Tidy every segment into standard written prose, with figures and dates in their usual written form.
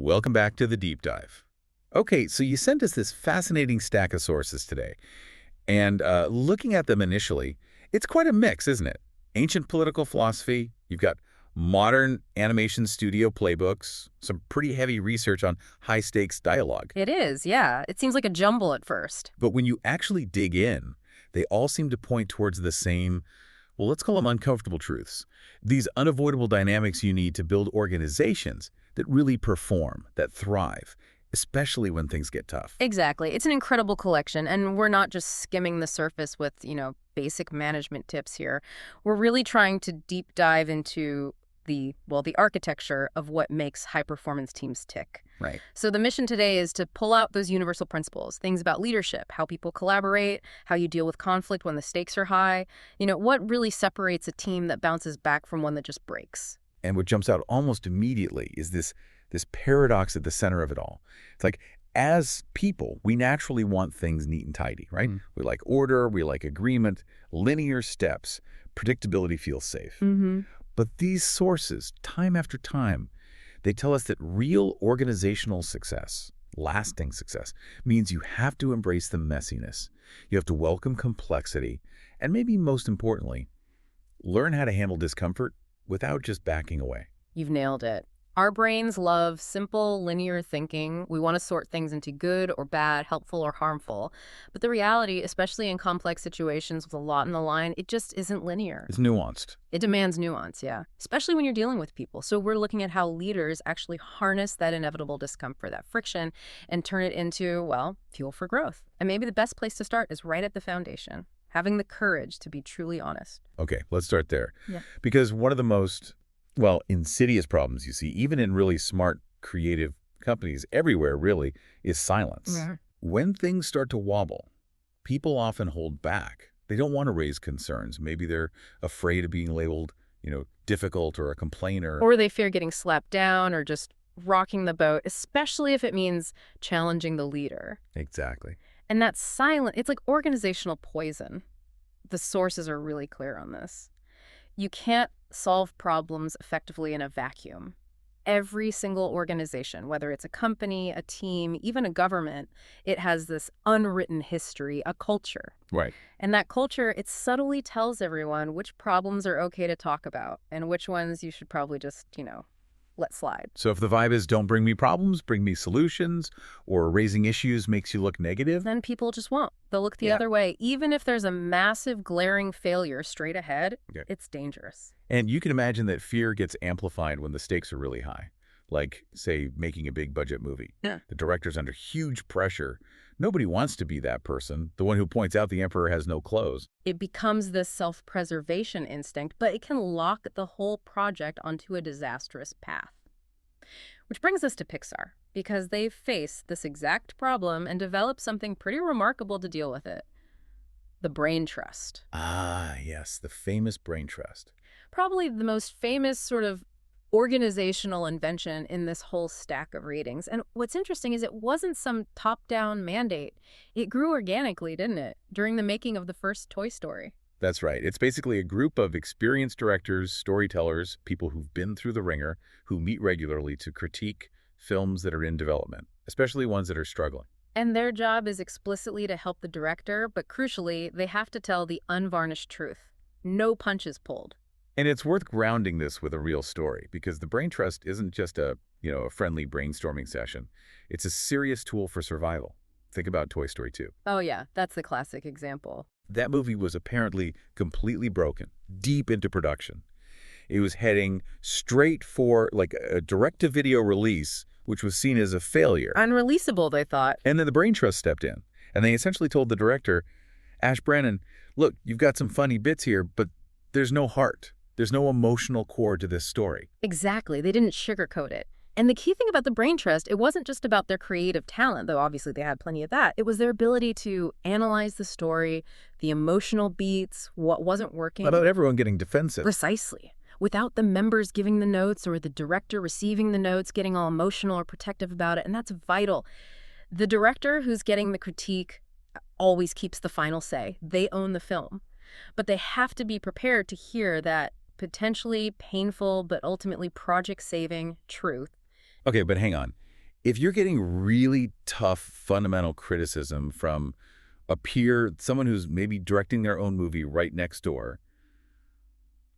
Welcome back to the deep dive. Okay, so you sent us this fascinating stack of sources today. And looking at them initially, it's quite a mix, isn't it? Ancient political philosophy, you've got modern animation studio playbooks, some pretty heavy research on high-stakes dialogue. It is, yeah. It seems like a jumble at first. But when you actually dig in, they all seem to point towards the same, well, let's call them uncomfortable truths. These unavoidable dynamics you need to build organizations that really perform, that thrive, especially when things get tough. Exactly. It's an incredible collection, and we're not just skimming the surface with, basic management tips here. We're really trying to deep dive into the architecture of what makes high-performance teams tick. Right. So the mission today is to pull out those universal principles, things about leadership, how people collaborate, how you deal with conflict when the stakes are high, what really separates a team that bounces back from one that just breaks. And what jumps out almost immediately is this paradox at the center of it all. It's like, as people, we naturally want things neat and tidy, right? Mm. We like order, we like agreement, linear steps, predictability feels safe. Mm-hmm. But these sources, time after time, they tell us that real organizational success, lasting success, means you have to embrace the messiness. You have to welcome complexity, and maybe most importantly, learn how to handle discomfort without just backing away. You've nailed it. Our brains love simple, linear thinking. We want to sort things into good or bad, helpful or harmful. But the reality, especially in complex situations with a lot on the line, it just isn't linear. It's nuanced. It demands nuance, yeah, especially when you're dealing with people. So we're looking at how leaders actually harness that inevitable discomfort, that friction, and turn it into, fuel for growth. And maybe the best place to start is right at the foundation, having the courage to be truly honest. Okay, let's start there. Yeah. Because one of the most insidious problems you see, even in really smart, creative companies everywhere, really, is silence. Mm-hmm. When things start to wobble, people often hold back. They don't want to raise concerns. Maybe they're afraid of being labeled, difficult or a complainer. Or they fear getting slapped down or just rocking the boat, especially if it means challenging the leader. Exactly. And that silence, it's like organizational poison. The sources are really clear on this. You can't solve problems effectively in a vacuum. Every single organization, whether it's a company, a team, even a government, it has this unwritten history, a culture. Right. And that culture, it subtly tells everyone which problems are okay to talk about and which ones you should probably just, let slide. So if the vibe is don't bring me problems, bring me solutions, or raising issues makes you look negative, Then people just won't. They'll look the other way. Even if there's a massive glaring failure straight ahead, It's dangerous. And you can imagine that fear gets amplified when the stakes are really high. Like, say, making a big budget movie. Yeah. The director's under huge pressure. Nobody wants to be that person, the one who points out the emperor has no clothes. It becomes this self-preservation instinct, but it can lock the whole project onto a disastrous path. Which brings us to Pixar, because they face this exact problem and develop something pretty remarkable to deal with it. The Braintrust. Ah, yes, the famous Braintrust. Probably the most famous sort of organizational invention in this whole stack of readings. And what's interesting is it wasn't some top-down mandate. It grew organically, didn't it, during the making of the first Toy Story? That's right. It's basically a group of experienced directors, storytellers, people who've been through the ringer, who meet regularly to critique films that are in development, especially ones that are struggling. And their job is explicitly to help the director, but crucially, they have to tell the unvarnished truth. No punches pulled. And it's worth grounding this with a real story, because the Braintrust isn't just a friendly brainstorming session. It's a serious tool for survival. Think about Toy Story 2. Oh yeah, that's the classic example. That movie was apparently completely broken, deep into production. It was heading straight for a direct-to-video release, which was seen as a failure. Unreleasable, they thought. And then the Braintrust stepped in, and they essentially told the director, Ash Brennan, look, you've got some funny bits here, but there's no heart. There's no emotional core to this story. Exactly. They didn't sugarcoat it. And the key thing about the Braintrust, it wasn't just about their creative talent, though obviously they had plenty of that. It was their ability to analyze the story, the emotional beats, what wasn't working. About everyone getting defensive. Precisely. Without the members giving the notes or the director receiving the notes, getting all emotional or protective about it, and that's vital. The director who's getting the critique always keeps the final say. They own the film. But they have to be prepared to hear that potentially painful but ultimately project-saving truth. Okay, but hang on. If you're getting really tough fundamental criticism from a peer, someone who's maybe directing their own movie right next door,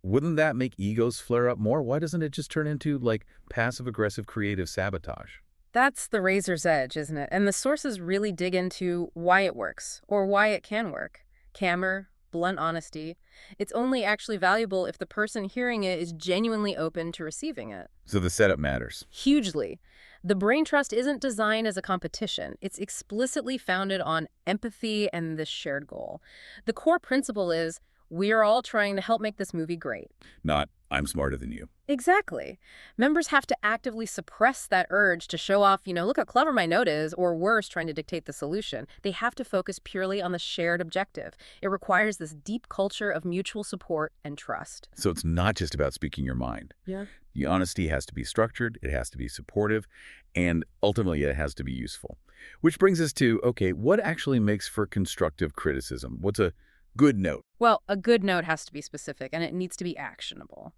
wouldn't that make egos flare up more? Why doesn't it just turn into, like, passive-aggressive creative sabotage? That's the razor's edge, isn't it? And the sources really dig into why it works, or why it can work. Candor, blunt honesty. It's only actually valuable if the person hearing it is genuinely open to receiving it. So the setup matters. Hugely. The Braintrust isn't designed as a competition. It's explicitly founded on empathy and this shared goal. The core principle is we are all trying to help make this movie great. Not, I'm smarter than you. Exactly. Members have to actively suppress that urge to show off, look how clever my note is, or worse, trying to dictate the solution. They have to focus purely on the shared objective. It requires this deep culture of mutual support and trust. So it's not just about speaking your mind. Yeah. The honesty has to be structured, it has to be supportive, and ultimately it has to be useful. Which brings us to, okay, what actually makes for constructive criticism? What's a good note? Well, a good note has to be specific, and it needs to be actionable.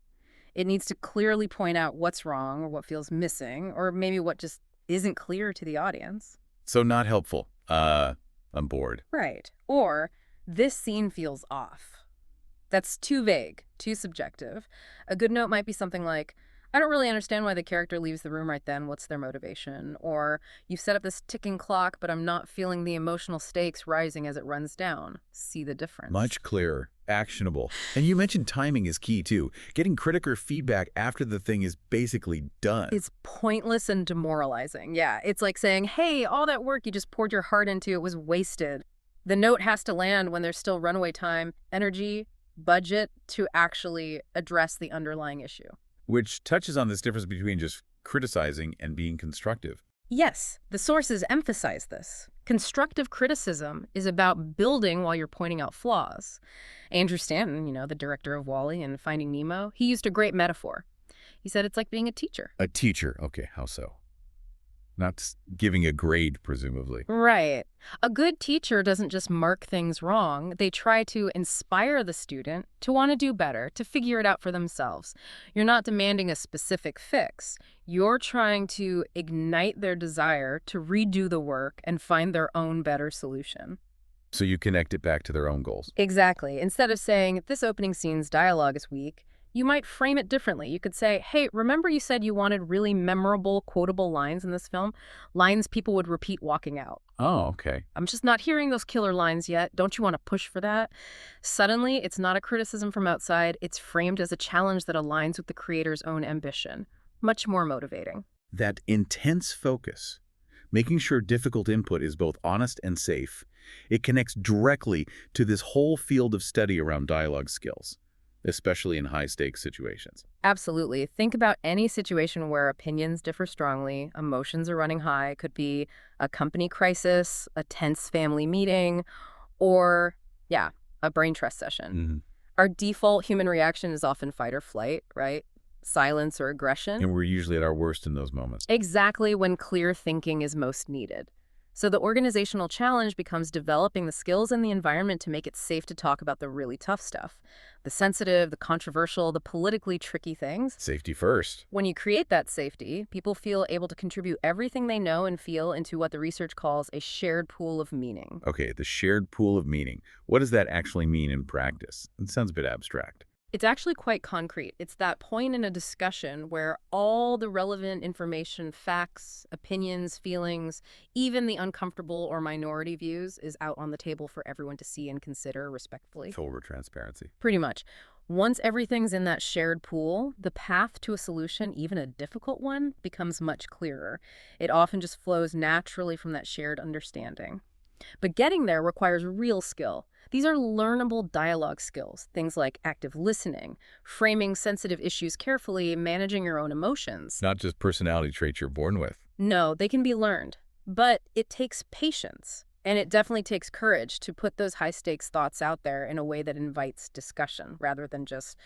It needs to clearly point out what's wrong or what feels missing, or maybe what just isn't clear to the audience. So not helpful. I'm bored. Right. Or, this scene feels off. That's too vague, too subjective. A good note might be something like, I don't really understand why the character leaves the room right then. What's their motivation? Or, you've set up this ticking clock, but I'm not feeling the emotional stakes rising as it runs down. See the difference. Much clearer, actionable. And you mentioned timing is key, too. Getting critical feedback after the thing is basically done. It's pointless and demoralizing. Yeah, it's like saying, hey, all that work you just poured your heart into, it was wasted. The note has to land when there's still runaway time, energy, budget to actually address the underlying issue. Which touches on this difference between just criticizing and being constructive. Yes, the sources emphasize this. Constructive criticism is about building while you're pointing out flaws. Andrew Stanton, the director of WALL-E and Finding Nemo, he used a great metaphor. He said it's like being a teacher. A teacher. Okay, how so? Not giving a grade, presumably. Right. A good teacher doesn't just mark things wrong. They try to inspire the student to want to do better, to figure it out for themselves. You're not demanding a specific fix. You're trying to ignite their desire to redo the work and find their own better solution. So you connect it back to their own goals. Exactly. Instead of saying, this opening scene's dialogue is weak, you might frame it differently. You could say, hey, remember you said you wanted really memorable, quotable lines in this film? Lines people would repeat walking out. Oh, okay. I'm just not hearing those killer lines yet. Don't you want to push for that? Suddenly, it's not a criticism from outside. It's framed as a challenge that aligns with the creator's own ambition. Much more motivating. That intense focus, making sure difficult input is both honest and safe, it connects directly to this whole field of study around dialogue skills, especially in high-stakes situations. Absolutely. Think about any situation where opinions differ strongly, emotions are running high. It could be a company crisis, a tense family meeting, or, a brain trust session. Mm-hmm. Our default human reaction is often fight or flight, right? Silence or aggression. And we're usually at our worst in those moments. Exactly when clear thinking is most needed. So the organizational challenge becomes developing the skills and the environment to make it safe to talk about the really tough stuff. The sensitive, the controversial, the politically tricky things. Safety first. When you create that safety, people feel able to contribute everything they know and feel into what the research calls a shared pool of meaning. Okay, the shared pool of meaning. What does that actually mean in practice? It sounds a bit abstract. It's actually quite concrete. It's that point in a discussion where all the relevant information, facts, opinions, feelings, even the uncomfortable or minority views is out on the table for everyone to see and consider respectfully. Full transparency. Pretty much. Once everything's in that shared pool, the path to a solution, even a difficult one, becomes much clearer. It often just flows naturally from that shared understanding. But getting there requires real skill. These are learnable dialogue skills, things like active listening, framing sensitive issues carefully, managing your own emotions. Not just personality traits you're born with. No, they can be learned. But it takes patience, and it definitely takes courage to put those high-stakes thoughts out there in a way that invites discussion, rather than just,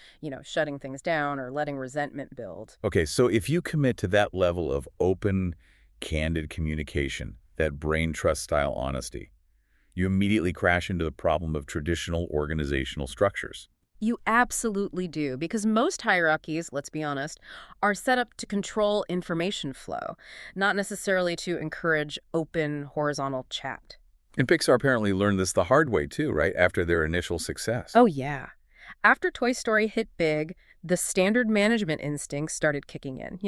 shutting things down or letting resentment build. Okay, so if you commit to that level of open, candid communication, that brain trust style honesty, you immediately crash into the problem of traditional organizational structures. You absolutely do, because most hierarchies, let's be honest, are set up to control information flow, not necessarily to encourage open, horizontal chat. And Pixar apparently learned this the hard way too, right? After their initial success. Oh, yeah. After Toy Story hit big, the standard management instincts started kicking in.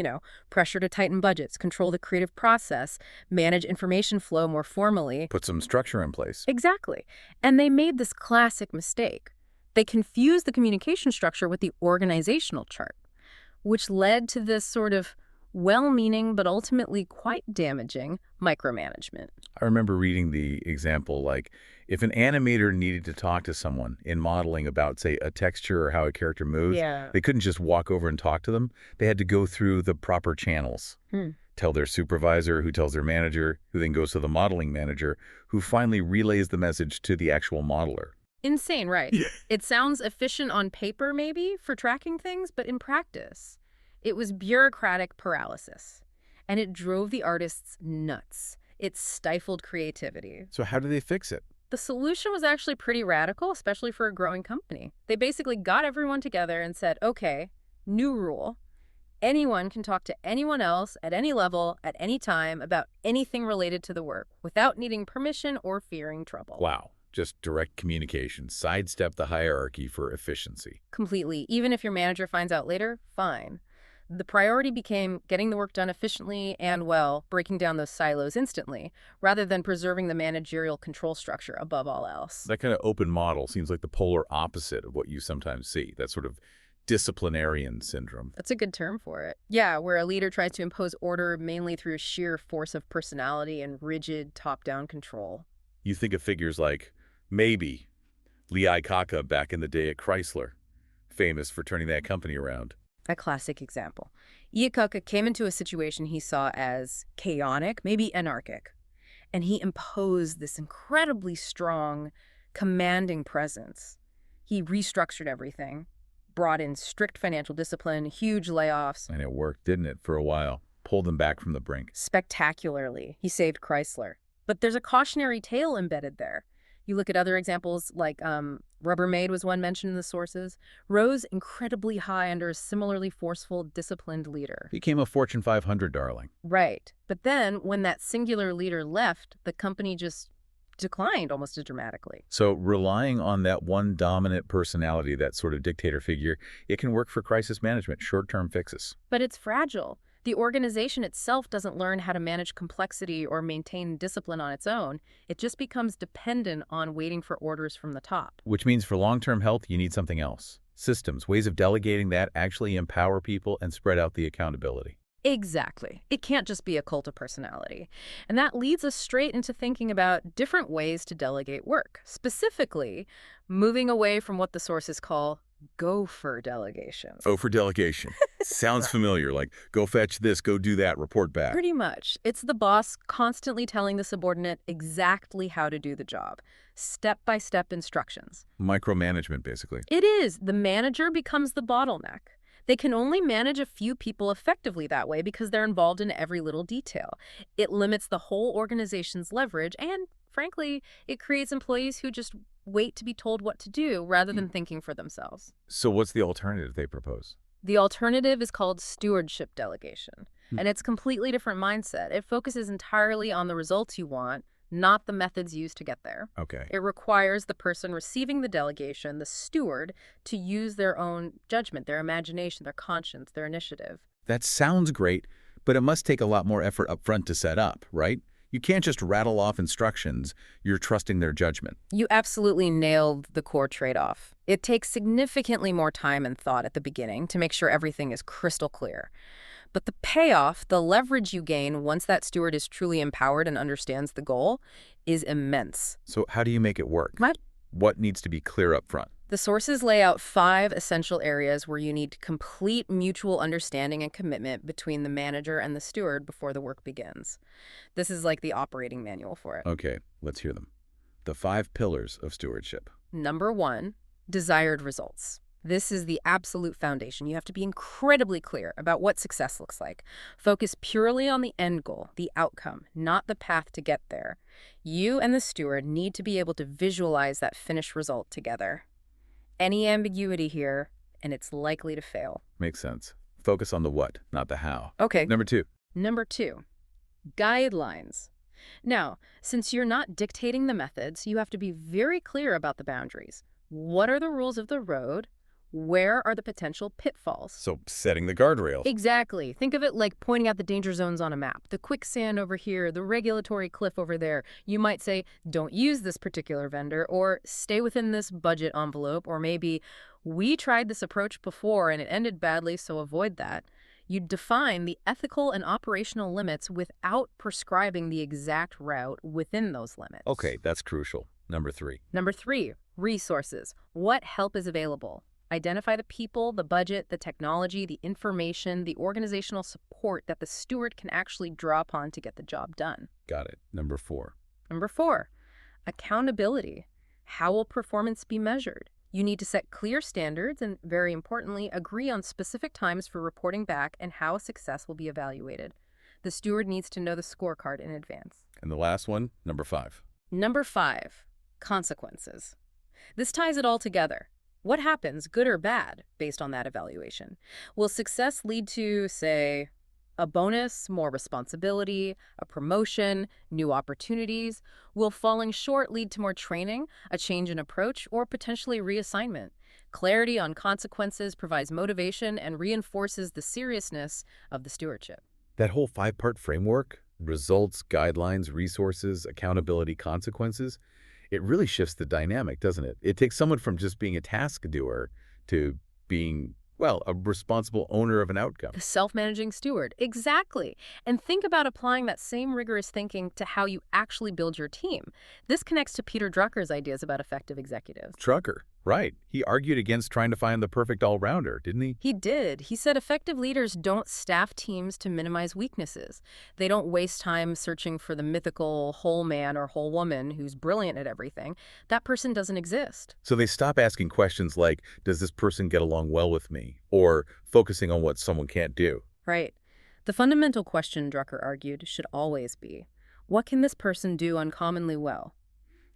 Pressure to tighten budgets, control the creative process, manage information flow more formally. Put some structure in place. Exactly. And they made this classic mistake. They confused the communication structure with the organizational chart, which led to this sort of well-meaning but ultimately quite damaging micromanagement. I remember reading the example, like, if an animator needed to talk to someone in modeling about, say, a texture or how a character moves, Yeah. they couldn't just walk over and talk to them. They had to go through the proper channels. Tell their supervisor, who tells their manager, who then goes to the modeling manager, who finally relays the message to the actual modeler. Insane, right? Yeah. It sounds efficient on paper, maybe, for tracking things, but in practice, it was bureaucratic paralysis. And it drove the artists nuts. It stifled creativity. So how do they fix it? The solution was actually pretty radical, especially for a growing company. They basically got everyone together and said, okay, new rule. Anyone can talk to anyone else at any level, at any time, about anything related to the work, without needing permission or fearing trouble. Wow. Just direct communication. Sidestep the hierarchy for efficiency. Completely. Even if your manager finds out later, fine. The priority became getting the work done efficiently and, well, breaking down those silos instantly, rather than preserving the managerial control structure above all else. That kind of open model seems like the polar opposite of what you sometimes see. That sort of disciplinarian syndrome. That's a good term for it. Yeah, where a leader tries to impose order mainly through sheer force of personality and rigid top-down control. You think of figures like, maybe, Lee Iacocca back in the day at Chrysler, famous for turning that company around. A classic example. Iacocca came into a situation he saw as chaotic, maybe anarchic, and he imposed this incredibly strong, commanding presence. He restructured everything, brought in strict financial discipline, huge layoffs. And it worked, didn't it, for a while? Pulled them back from the brink. Spectacularly, he saved Chrysler. But there's a cautionary tale embedded there. You look at other examples like Rubbermaid was one mentioned in the sources, rose incredibly high under a similarly forceful, disciplined leader. Became a Fortune 500 darling. Right. But then when that singular leader left, the company just declined almost as dramatically. So relying on that one dominant personality, that sort of dictator figure, it can work for crisis management, short-term fixes. But it's fragile. The organization itself doesn't learn how to manage complexity or maintain discipline on its own. It just becomes dependent on waiting for orders from the top. Which means for long-term health, you need something else. Systems, ways of delegating that actually empower people and spread out the accountability. Exactly. It can't just be a cult of personality. And that leads us straight into thinking about different ways to delegate work, specifically moving away from what the sources call gopher delegation. Oh, for delegation. Sounds familiar, like go fetch this, go do that, report back. Pretty much. It's the boss constantly telling the subordinate exactly how to do the job. Step-by-step instructions. Micromanagement, basically. It is. The manager becomes the bottleneck. They can only manage a few people effectively that way because they're involved in every little detail. It limits the whole organization's leverage and, frankly, it creates employees who just wait to be told what to do rather than thinking for themselves. So what's the alternative they propose? The alternative is called stewardship delegation, and it's a completely different mindset. It focuses entirely on the results you want, not the methods used to get there. Okay. It requires the person receiving the delegation, the steward, to use their own judgment, their imagination, their conscience, their initiative. That sounds great, but it must take a lot more effort up front to set up, right? You can't just rattle off instructions. You're trusting their judgment. You absolutely nailed the core trade-off. It takes significantly more time and thought at the beginning to make sure everything is crystal clear. But the payoff, the leverage you gain once that steward is truly empowered and understands the goal, is immense. So how do you make it work? What needs to be clear up front? The sources lay out 5 essential areas where you need complete mutual understanding and commitment between the manager and the steward before the work begins. This is like the operating manual for it. Okay, let's hear them. The 5 pillars of stewardship. Number 1, desired results. This is the absolute foundation. You have to be incredibly clear about what success looks like. Focus purely on the end goal, the outcome, not the path to get there. You and the steward need to be able to visualize that finished result together. Any ambiguity here, and it's likely to fail. Makes sense. Focus on the what, not the how. Okay. Number 2. Number 2, guidelines. Now, since you're not dictating the methods, you have to be very clear about the boundaries. What are the rules of the road? Where are the potential pitfalls? So setting the guardrails. Exactly. Think of it like pointing out the danger zones on a map. The quicksand over here, the regulatory cliff over there. You might say, don't use this particular vendor, or stay within this budget envelope, or maybe, we tried this approach before and it ended badly, so avoid that. You define the ethical and operational limits without prescribing the exact route within those limits. Okay, that's crucial. Number 3. Number 3, resources. What help is available? Identify the people, the budget, the technology, the information, the organizational support that the steward can actually draw upon to get the job done. Got it. Number 4. Number 4, accountability. How will performance be measured? You need to set clear standards and, very importantly, agree on specific times for reporting back and how success will be evaluated. The steward needs to know the scorecard in advance. And the last one, number 5. Number 5, consequences. This ties it all together. What happens, good or bad, based on that evaluation? Will success lead to, say, a bonus, more responsibility, a promotion, new opportunities? Will falling short lead to more training, a change in approach, or potentially reassignment? Clarity on consequences provides motivation and reinforces the seriousness of the stewardship. That whole 5-part framework, results, guidelines, resources, accountability, consequences, it really shifts the dynamic, doesn't it? It takes someone from just being a task doer to being, well, a responsible owner of an outcome. The self-managing steward. Exactly. And think about applying that same rigorous thinking to how you actually build your team. This connects to Peter Drucker's ideas about effective executives. Drucker, right. He argued against trying to find the perfect all-rounder, didn't he? He did. He said effective leaders don't staff teams to minimize weaknesses. They don't waste time searching for the mythical whole man or whole woman who's brilliant at everything. That person doesn't exist. So they stop asking questions like, does this person get along well with me? Or focusing on what someone can't do. Right. The fundamental question, Drucker argued, should always be, what can this person do uncommonly well?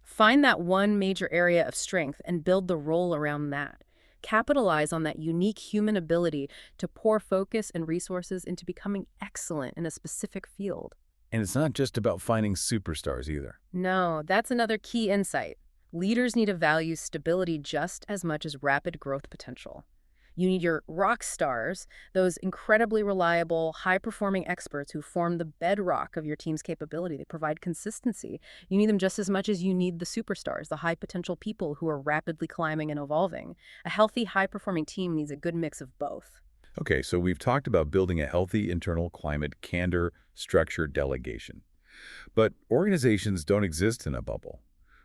Find that one major area of strength and build the role around that. Capitalize on that unique human ability to pour focus and resources into becoming excellent in a specific field. And it's not just about finding superstars either. No, that's another key insight. Leaders need to value stability just as much as rapid growth potential. You need your rock stars, those incredibly reliable, high-performing experts who form the bedrock of your team's capability. They provide consistency. You need them just as much as you need the superstars, the high-potential people who are rapidly climbing and evolving. A healthy, high-performing team needs a good mix of both. Okay, so we've talked about building a healthy internal climate, candor, structure, delegation. But organizations don't exist in a bubble.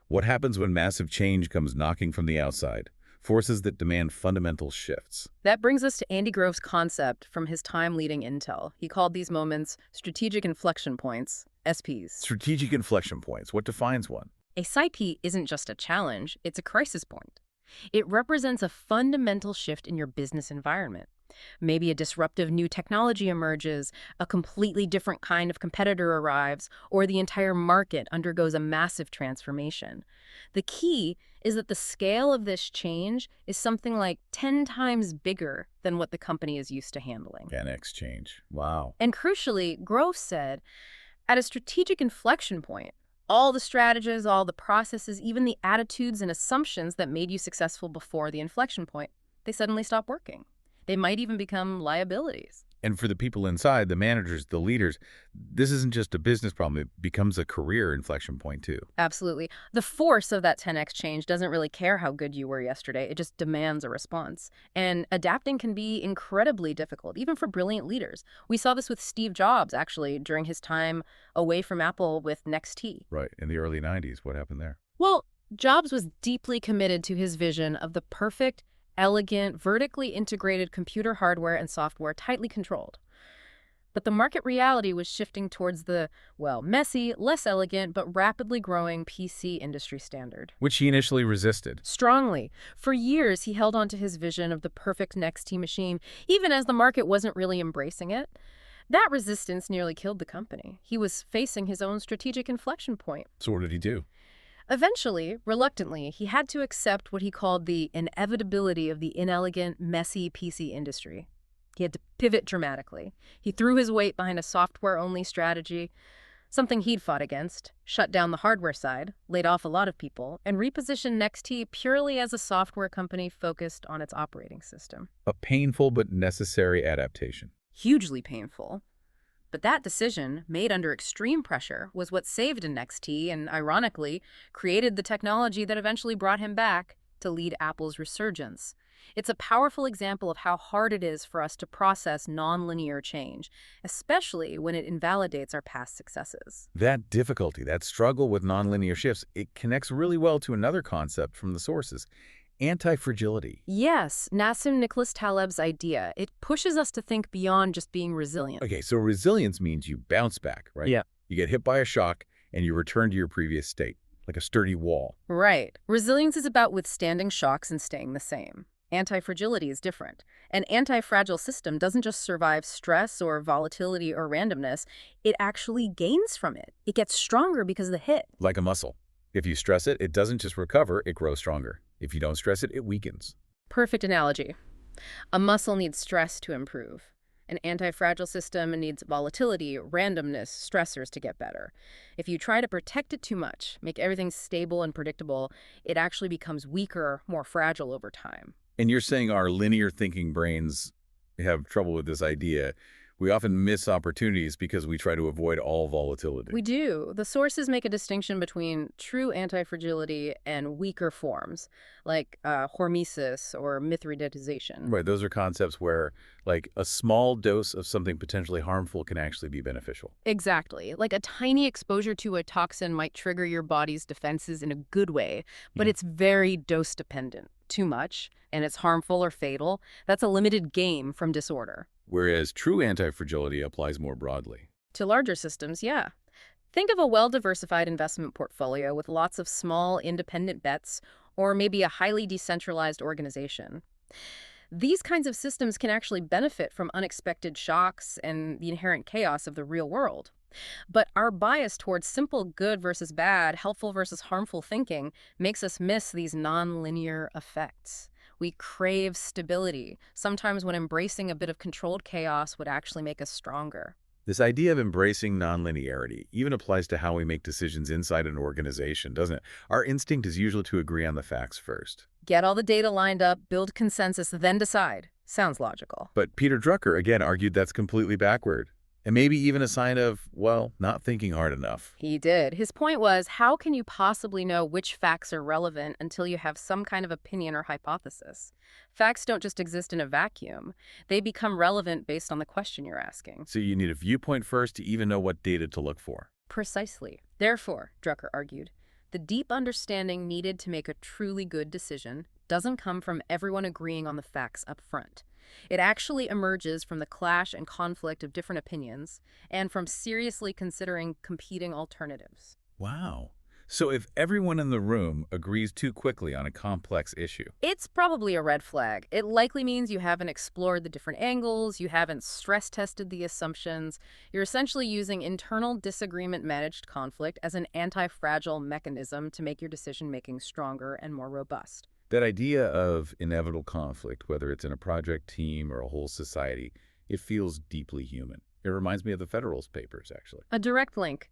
What happens when massive change comes knocking from the outside? Forces that demand fundamental shifts. That brings us to Andy Grove's concept from his time leading Intel. He called these moments strategic inflection points, SPs. Strategic inflection points. What defines one? A SIP isn't just a challenge, it's a crisis point. It represents a fundamental shift in your business environment. Maybe a disruptive new technology emerges, a completely different kind of competitor arrives, or the entire market undergoes a massive transformation. The key is that the scale of this change is something like 10 times bigger than what the company is used to handling. 10x change. Wow. And crucially, Grove said, at a strategic inflection point, all the strategies, all the processes, even the attitudes and assumptions that made you successful before the inflection point, they suddenly stop working. They might even become liabilities. And for the people inside, the managers, the leaders, this isn't just a business problem. It becomes a career inflection point, too. Absolutely. The force of that 10x change doesn't really care how good you were yesterday. It just demands a response. And adapting can be incredibly difficult, even for brilliant leaders. We saw this with Steve Jobs, actually, during his time away from Apple with NXT. Right. In the early 90s, what happened there? Well, Jobs was deeply committed to his vision of the perfect, elegant, vertically integrated computer hardware and software tightly controlled. But the market reality was shifting towards the, well, messy, less elegant, but rapidly growing PC industry standard. Which he initially resisted. Strongly. For years, he held on to his vision of the perfect NXT machine, even as the market wasn't really embracing it. That resistance nearly killed the company. He was facing his own strategic inflection point. So what did he do? Eventually, reluctantly, he had to accept what he called the inevitability of the inelegant, messy PC industry. He had to pivot dramatically. He threw his weight behind a software-only strategy, something he'd fought against, shut down the hardware side, laid off a lot of people, and repositioned NXT purely as a software company focused on its operating system. A painful but necessary adaptation. Hugely painful. But that decision, made under extreme pressure, was what saved NXT and, ironically, created the technology that eventually brought him back to lead Apple's resurgence. It's a powerful example of how hard it is for us to process nonlinear change, especially when it invalidates our past successes. That difficulty, that struggle with nonlinear shifts, it connects really well to another concept from the sources, anti-fragility. Yes, Nassim Nicholas Taleb's idea. It pushes us to think beyond just being resilient. Okay, so resilience means you bounce back, right? Yeah. You get hit by a shock and you return to your previous state, like a sturdy wall. Right. Resilience is about withstanding shocks and staying the same. Anti-fragility is different. An anti-fragile system doesn't just survive stress or volatility or randomness, it actually gains from it. It gets stronger because of the hit. Like a muscle. If you stress it, it doesn't just recover, it grows stronger. If you don't stress it, it weakens. Perfect analogy. A muscle needs stress to improve. An anti-fragile system needs volatility, randomness, stressors to get better. If you try to protect it too much, make everything stable and predictable, it actually becomes weaker, more fragile over time. And you're saying our linear thinking brains have trouble with this idea. We often miss opportunities because we try to avoid all volatility. We do. The sources make a distinction between true anti-fragility and weaker forms, like hormesis or mithridization. Right, those are concepts where, like, a small dose of something potentially harmful can actually be beneficial. Exactly. Like a tiny exposure to a toxin might trigger your body's defenses in a good way, but it's very dose-dependent. Too much, and it's harmful or fatal. That's a limited gain from disorder. Whereas true anti-fragility applies more broadly. To larger systems, yeah. Think of a well-diversified investment portfolio with lots of small, independent bets, or maybe a highly decentralized organization. These kinds of systems can actually benefit from unexpected shocks and the inherent chaos of the real world. But our bias towards simple good versus bad, helpful versus harmful thinking makes us miss these nonlinear effects. We crave stability, sometimes when embracing a bit of controlled chaos would actually make us stronger. This idea of embracing nonlinearity even applies to how we make decisions inside an organization, doesn't it? Our instinct is usually to agree on the facts first. Get all the data lined up, build consensus, then decide. Sounds logical. But Peter Drucker, again, argued that's completely backward. And maybe even a sign of, well, not thinking hard enough. He did. His point was, how can you possibly know which facts are relevant until you have some kind of opinion or hypothesis? Facts don't just exist in a vacuum. They become relevant based on the question you're asking. So you need a viewpoint first to even know what data to look for. Precisely. Therefore, Drucker argued, the deep understanding needed to make a truly good decision doesn't come from everyone agreeing on the facts up front. It actually emerges from the clash and conflict of different opinions and from seriously considering competing alternatives. Wow. So if everyone in the room agrees too quickly on a complex issue, It's probably a red flag. It likely means you haven't explored the different angles, you haven't stress-tested the assumptions. You're essentially using internal disagreement-managed conflict as an anti-fragile mechanism to make your decision-making stronger and more robust. that idea of inevitable conflict, whether it's in a project team or a whole society, it feels deeply human. It reminds me of the Federalist Papers, actually. A direct link.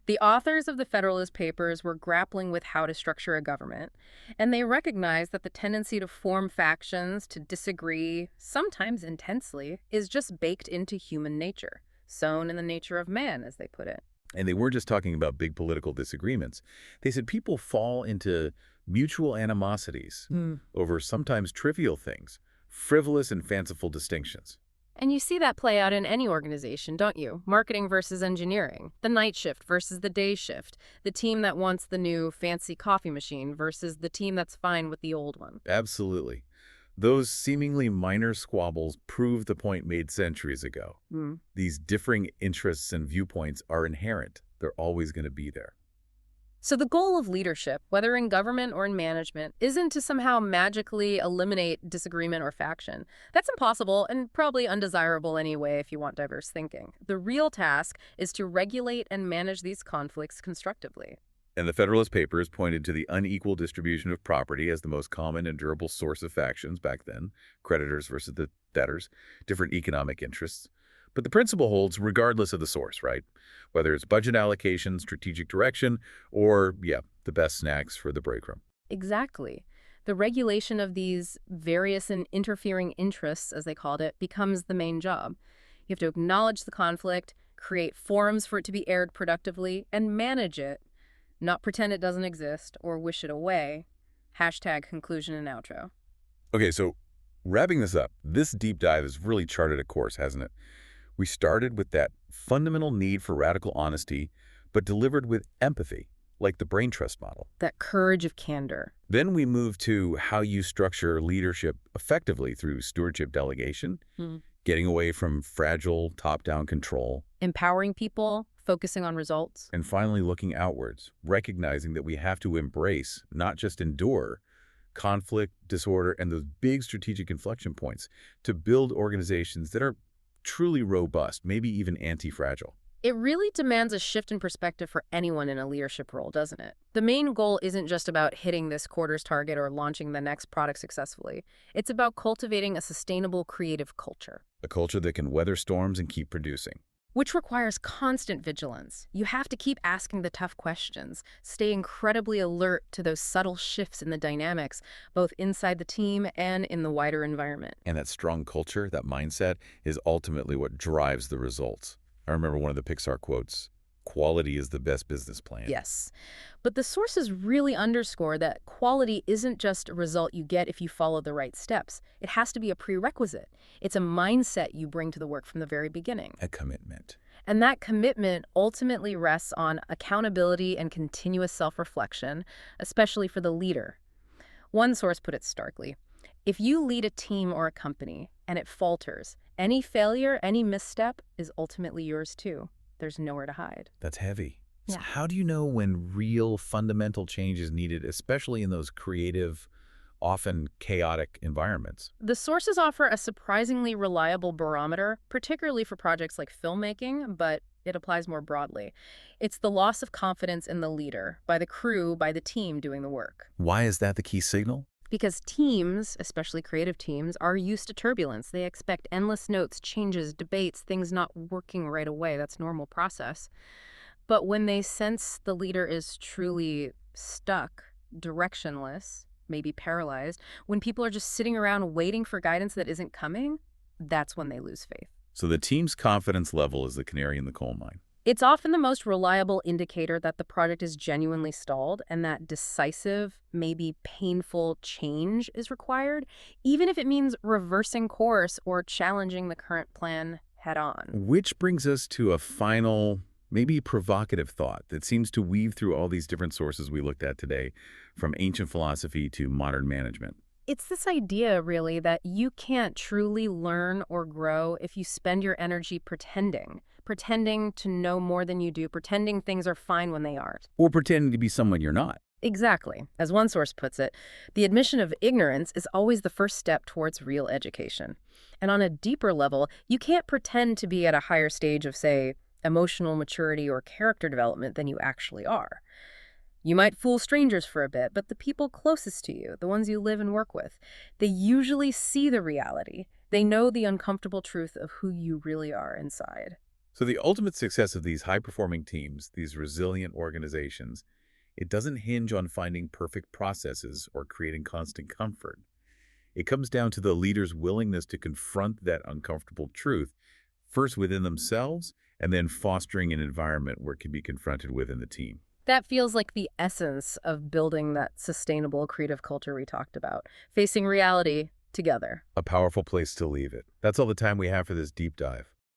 The authors of the Federalist Papers were grappling with how to structure a government, and they recognized that the tendency to form factions, to disagree, sometimes intensely, is just baked into human nature, sown in the nature of man, as they put it. And they weren't just talking about big political disagreements. They said people fall into mutual animosities over sometimes trivial things, frivolous and fanciful distinctions. And you see that play out in any organization, don't you? Marketing versus engineering, the night shift versus the day shift, the team that wants the new fancy coffee machine versus the team that's fine with the old one. Absolutely. Those seemingly minor squabbles prove the point made centuries ago. These differing interests and viewpoints are inherent. They're always going to be there. So the goal of leadership, whether in government or in management, isn't to somehow magically eliminate disagreement or faction. That's impossible and probably undesirable anyway if you want diverse thinking. The real task is to regulate and manage these conflicts constructively. And the Federalist Papers pointed to the unequal distribution of property as the most common and durable source of factions back then, creditors versus the debtors, different economic interests. But the principle holds regardless of the source, right? Whether it's budget allocation, strategic direction, or, yeah, the best snacks for the break room. Exactly. The regulation of these various and interfering interests, as they called it, becomes the main job. You have to acknowledge the conflict, create forums for it to be aired productively, and manage it, not pretend it doesn't exist or wish it away. Hashtag conclusion and outro. Okay, so wrapping this up, this deep dive has really charted a course, hasn't it? We started with that fundamental need for radical honesty, but delivered with empathy, like the Braintrust model. That courage of candor. Then we moved to how you structure leadership effectively through stewardship delegation, getting away from fragile top-down control, Empowering people, focusing on results. and finally looking outwards, recognizing that we have to embrace, not just endure, conflict, disorder, and those big strategic inflection points to build organizations that are truly robust, maybe even anti-fragile. It really demands a shift in perspective for anyone in a leadership role, doesn't it? The main goal isn't just about hitting this quarter's target or launching the next product successfully. It's about cultivating a sustainable creative culture, A culture that can weather storms and keep producing. which requires constant vigilance. You have to keep asking the tough questions, stay incredibly alert to those subtle shifts in the dynamics, both inside the team and in the wider environment. And that strong culture, that mindset, is ultimately what drives the results. I remember one of the Pixar quotes, "Quality is the best business plan." Yes. But the sources really underscore that quality isn't just a result you get if you follow the right steps. It has to be a prerequisite. It's a mindset you bring to the work from the very beginning. A commitment. And that commitment ultimately rests on accountability and continuous self-reflection, especially for the leader. One source put it starkly: if you lead a team or a company and it falters, any failure, any misstep is ultimately yours too. There's nowhere to hide. That's heavy. So Yeah. how do you know when real fundamental change is needed, especially in those creative, often chaotic environments? The sources offer a surprisingly reliable barometer, particularly for projects like filmmaking, but it applies more broadly. It's the loss of confidence in the leader, by the crew, by the team doing the work. Why is that the key signal? Because teams, especially creative teams, are used to turbulence. They expect endless notes, changes, debates, things not working right away. That's normal process. But when they sense the leader is truly stuck, directionless, maybe paralyzed, when people are just sitting around waiting for guidance that isn't coming, that's when they lose faith. So the team's confidence level is the canary in the coal mine. It's often the most reliable indicator that the project is genuinely stalled and that decisive, maybe painful change is required, even if it means reversing course or challenging the current plan head on. Which brings us to a final, maybe provocative thought that seems to weave through all these different sources we looked at today, from ancient philosophy to modern management. It's this idea, really, that you can't truly learn or grow if you spend your energy pretending to know more than you do, pretending things are fine when they aren't. Or pretending to be someone you're not. Exactly. As one source puts it, the admission of ignorance is always the first step towards real education. And on a deeper level, you can't pretend to be at a higher stage of, say, emotional maturity or character development than you actually are. You might fool strangers for a bit, but the people closest to you, the ones you live and work with, they usually see the reality. They know the uncomfortable truth of who you really are inside. So the ultimate success of these high-performing teams, these resilient organizations, it doesn't hinge on finding perfect processes or creating constant comfort. It comes down to the leader's willingness to confront that uncomfortable truth, first within themselves, and then fostering an environment where it can be confronted within the team. That feels like the essence of building that sustainable creative culture we talked about, facing reality together. A powerful place to leave it. That's all the time we have for this deep dive.